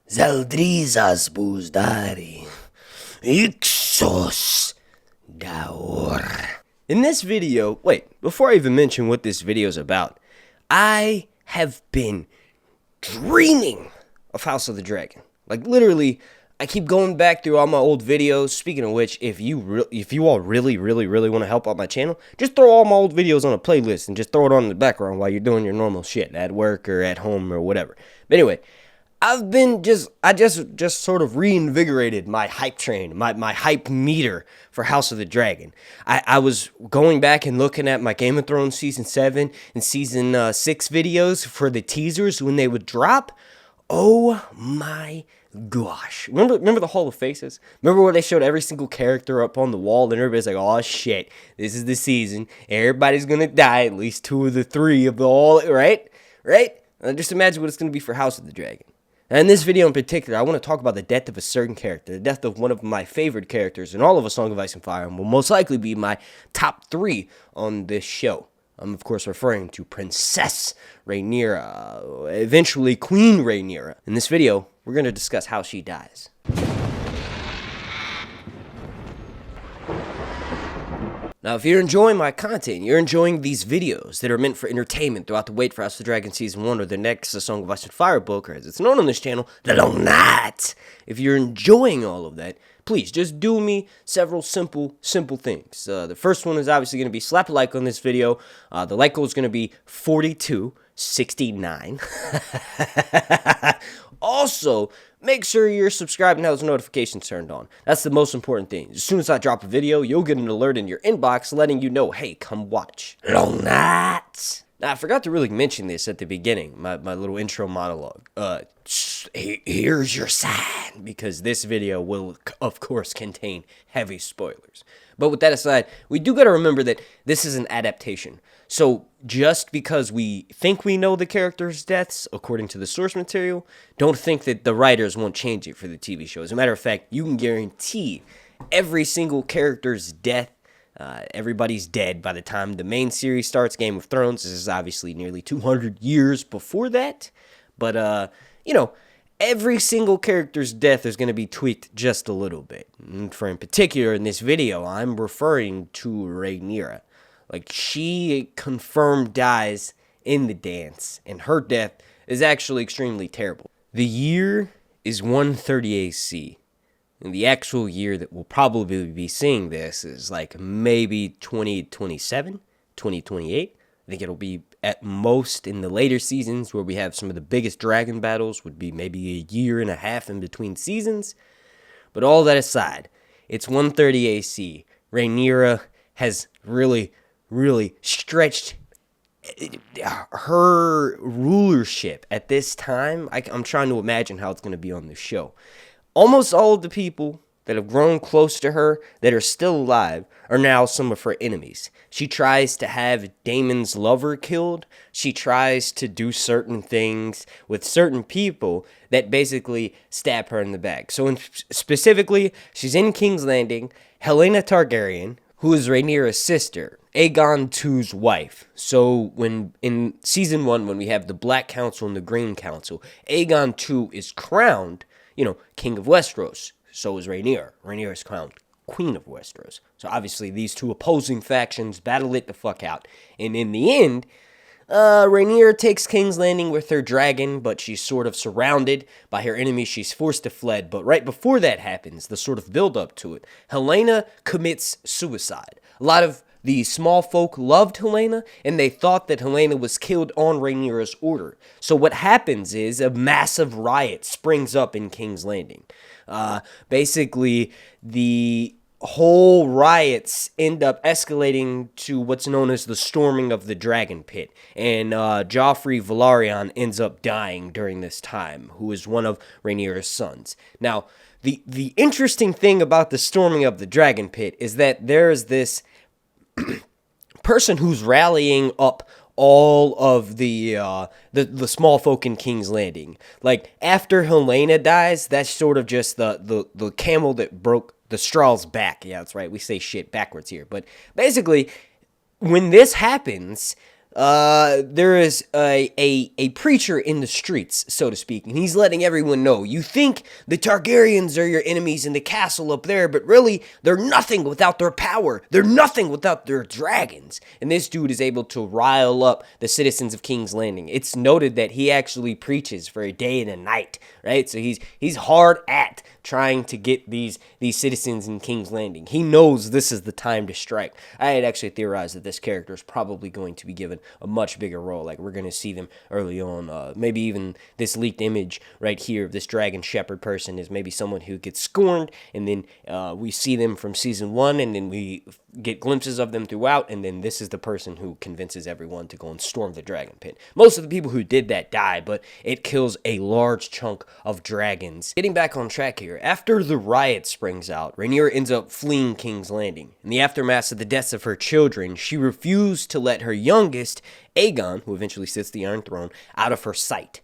Zaldrizas buzdari, Ixos daor. In this video, before I even mention what this video is about, I have been dreaming of House of the Dragon. Like, literally, I keep going back through all my old videos. Speaking of which, if you all really want to help out my channel, just throw all my old videos on a playlist and just throw it on in the background while you're doing your normal shit at work or at home or whatever. But anyway, I just sort of reinvigorated my hype train, my hype meter for House of the Dragon. I was going back and looking at my Game of Thrones Season 7 and Season 6 videos for the teasers when they would drop. Oh my gosh. Remember the Hall of Faces? Remember where they showed every single character up on the wall and everybody's like, oh shit, this is the season. Everybody's gonna die, at least 2 of the 3 of the all, right? Just imagine what it's gonna be for House of the Dragon. And in this video in particular, I want to talk about the death of a certain character, the death of one of my favorite characters in all of A Song of Ice and Fire, and will most likely be my top 3 on this show. I'm, of course, referring to Princess Rhaenyra, eventually Queen Rhaenyra. In this video, we're going to discuss how she dies. Now, if you're enjoying my content, you're enjoying these videos that are meant for entertainment throughout the wait for House of the Dragon Season 1 or the next A Song of Ice and Fire book, or as it's known on this channel, The Long Night. If you're enjoying all of that, please just do me several simple things. The first one is obviously going to be slap a like on this video. The like goal is going to be 4269. Also, make sure you're subscribed and have those notifications turned on. That's the most important thing. As soon as I drop a video, you'll get an alert in your inbox letting you know, hey, come watch. Long nights. Now, I forgot to really mention this at the beginning, my little intro monologue. Here's your sign, because this video will, of course, contain heavy spoilers. But with that aside, we do got to remember that this is an adaptation. So just because we think we know the characters' deaths, according to the source material, don't think that the writers won't change it for the TV show. As a matter of fact, you can guarantee every single character's death. Everybody's dead by the time the main series starts. Game of Thrones, this is obviously nearly 200 years before that. But, every single character's death is going to be tweaked just a little bit. And for in particular, in this video, I'm referring to Rhaenyra. Like, she confirmed dies in the dance, and her death is actually extremely terrible. The year is 130 AC, and the actual year that we'll probably be seeing this is like maybe 2027, 2028. I think it'll be at most in the later seasons where we have some of the biggest dragon battles, would be maybe a year and a half in between seasons. But all that aside, it's 130 AC. Rhaenyra has really stretched her rulership at this time. I'm trying to imagine how it's going to be on the show. Almost all of the people that have grown close to her, that are still alive, are now some of her enemies. She tries to have Daemon's lover killed. She tries to do certain things with certain people that basically stab her in the back. So specifically, she's in King's Landing. Rhaenyra Targaryen, who is Rhaenyra's sister, Aegon II's wife. So when in Season 1, when we have the Black Council and the Green Council, Aegon II is crowned, King of Westeros. So is Rhaenyra. Rhaenyra is crowned Queen of Westeros. So obviously these two opposing factions battle it the fuck out. And in the end, Rhaenyra takes King's Landing with her dragon, but she's sort of surrounded by her enemies. She's forced to fled. But right before that happens, the sort of build up to it, Rhaenyra commits suicide. A lot of the small folk loved Rhaenyra, and they thought that Rhaenyra was killed on Rhaenyra's order. So what happens is a massive riot springs up in King's Landing. Basically, the whole riots end up escalating to what's known as the storming of the Dragon Pit. And Joffrey Velaryon ends up dying during this time, who is one of Rhaenyra's sons. Now, the interesting thing about the storming of the Dragon Pit is that there's this person who's rallying up all of the small folk in King's Landing. Like, after Rhaenyra dies, that's sort of just the camel that broke the straw's back. Yeah, that's right. We say shit backwards here. But basically, when this happens, there is a preacher in the streets, so to speak, and he's letting everyone know, you think the Targaryens are your enemies in the castle up there, but really, they're nothing without their power. They're nothing without their dragons. And this dude is able to rile up the citizens of King's Landing. It's noted that he actually preaches for a day and a night, right? So he's hard at trying to get these citizens in King's Landing. He knows this is the time to strike. I had actually theorized that this character is probably going to be given a much bigger role. Like, we're going to see them early on. Maybe even this leaked image right here of this dragon shepherd person is maybe someone who gets scorned, and then we see them from season 1, and then we get glimpses of them throughout, and then this is the person who convinces everyone to go and storm the dragon pit. Most of the people who did that die, but it kills a large chunk of dragons. Getting back on track here, after the riot springs out, Rhaenyra ends up fleeing King's Landing. In the aftermath of the deaths of her children, she refused to let her youngest, Aegon, who eventually sits the Iron Throne, out of her sight.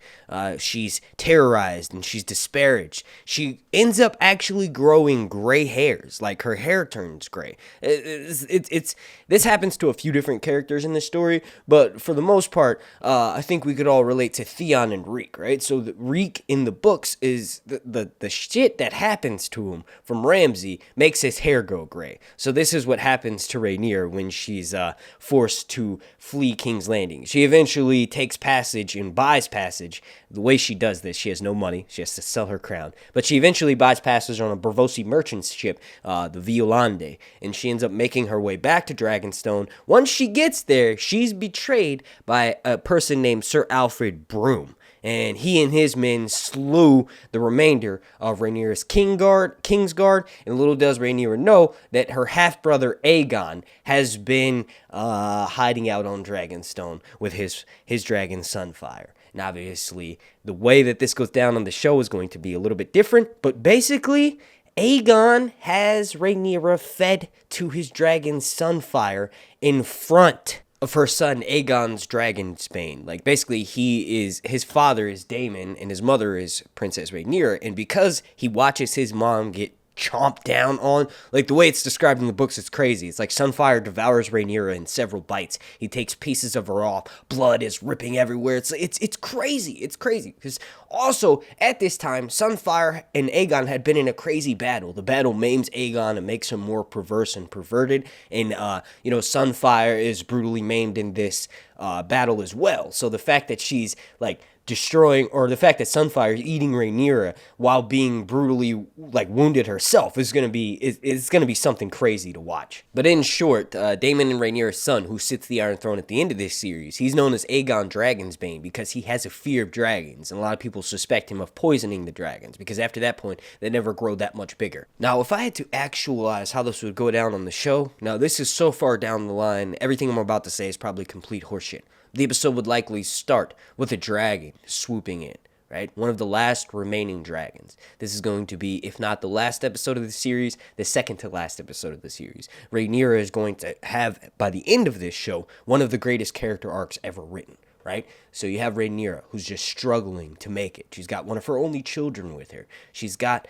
She's terrorized and she's disparaged. She ends up actually growing gray hairs, like her hair turns gray. This happens to a few different characters in this story, but for the most part, I think we could all relate to Theon and Reek, right? So Reek in the books is the shit that happens to him from Ramsay makes his hair go gray. So this is what happens to Rhaenyra when she's forced to flee King's Landing. She eventually takes passage and buys passage. The way she does this, she has no money. She has to sell her crown. But she eventually buys passage on a Braavosi merchant ship, the Violande, and she ends up making her way back to Dragonstone. Once she gets there, she's betrayed by a person named Sir Alfred Broom. And he and his men slew the remainder of Rhaenyra's Kingsguard, and little does Rhaenyra know that her half-brother Aegon has been hiding out on Dragonstone with his dragon Sunfire. And obviously, the way that this goes down on the show is going to be a little bit different, but basically, Aegon has Rhaenyra fed to his dragon Sunfire in front of her son Aegon's Dragonsbane. Like, basically, his father is Daemon and his mother is Princess Rhaenyra, and because he watches his mom get chomped down on, like the way it's described in the books, it's crazy. It's like Sunfire devours Rhaenyra in several bites. He takes pieces of her off. Blood is ripping everywhere. It's crazy. It's crazy. Because also, at this time, Sunfire and Aegon had been in a crazy battle. The battle maims Aegon and makes him more perverse and perverted. And, Sunfire is brutally maimed in this battle as well. So the fact that she's, like, destroying, or the fact that Sunfire is eating Rhaenyra while being brutally, like, wounded herself is gonna be something crazy to watch. But in short, Daemon and Rhaenyra's son, who sits the Iron Throne at the end of this series, he's known as Aegon Dragonsbane because he has a fear of dragons, and a lot of people suspect him of poisoning the dragons, because after that point, they never grow that much bigger. Now, if I had to actualize how this would go down on the show, now this is so far down the line, everything I'm about to say is probably complete horseshit. The episode would likely start with a dragon swooping in, right? One of the last remaining dragons. This is going to be, if not the last episode of the series, the second to last episode of the series. Rhaenyra is going to have, by the end of this show, one of the greatest character arcs ever written, right? So you have Rhaenyra, who's just struggling to make it. She's got one of her only children with her. She's got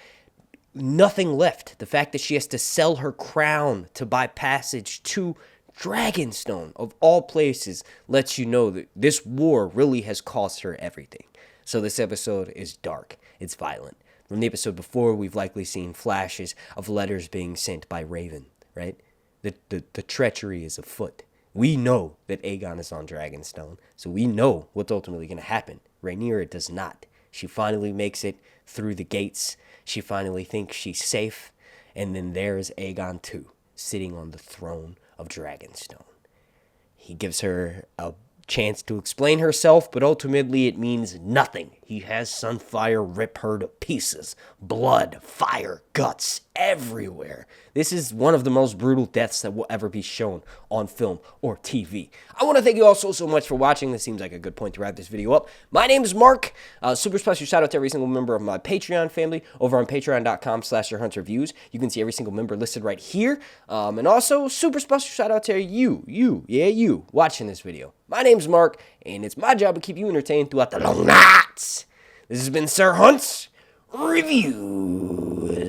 nothing left. The fact that she has to sell her crown to buy passage to Dragonstone, of all places, lets you know that this war really has cost her everything. So this episode is dark. It's violent. From the episode before, we've likely seen flashes of letters being sent by Raven, right? The treachery is afoot. We know that Aegon is on Dragonstone, so we know what's ultimately going to happen. Rhaenyra does not. She finally makes it through the gates. She finally thinks she's safe, and then there's Aegon too, sitting on the throne of Dragonstone. He gives her a chance to explain herself, but ultimately it means nothing. He has Sunfire rip her to pieces. Blood, fire, guts everywhere. This is one of the most brutal deaths that will ever be shown on film or TV. I want to thank you all so much for watching. This seems like a good point to wrap this video up. My name is Mark. Super special shout out to every single member of my Patreon family over on patreon.com/SirHuntsReviews. You can see every single member listed right here. And also, super special shout out to you watching this video. My name's Mark, and it's my job to keep you entertained throughout the long nights. This has been Sir Hunt's Reviews.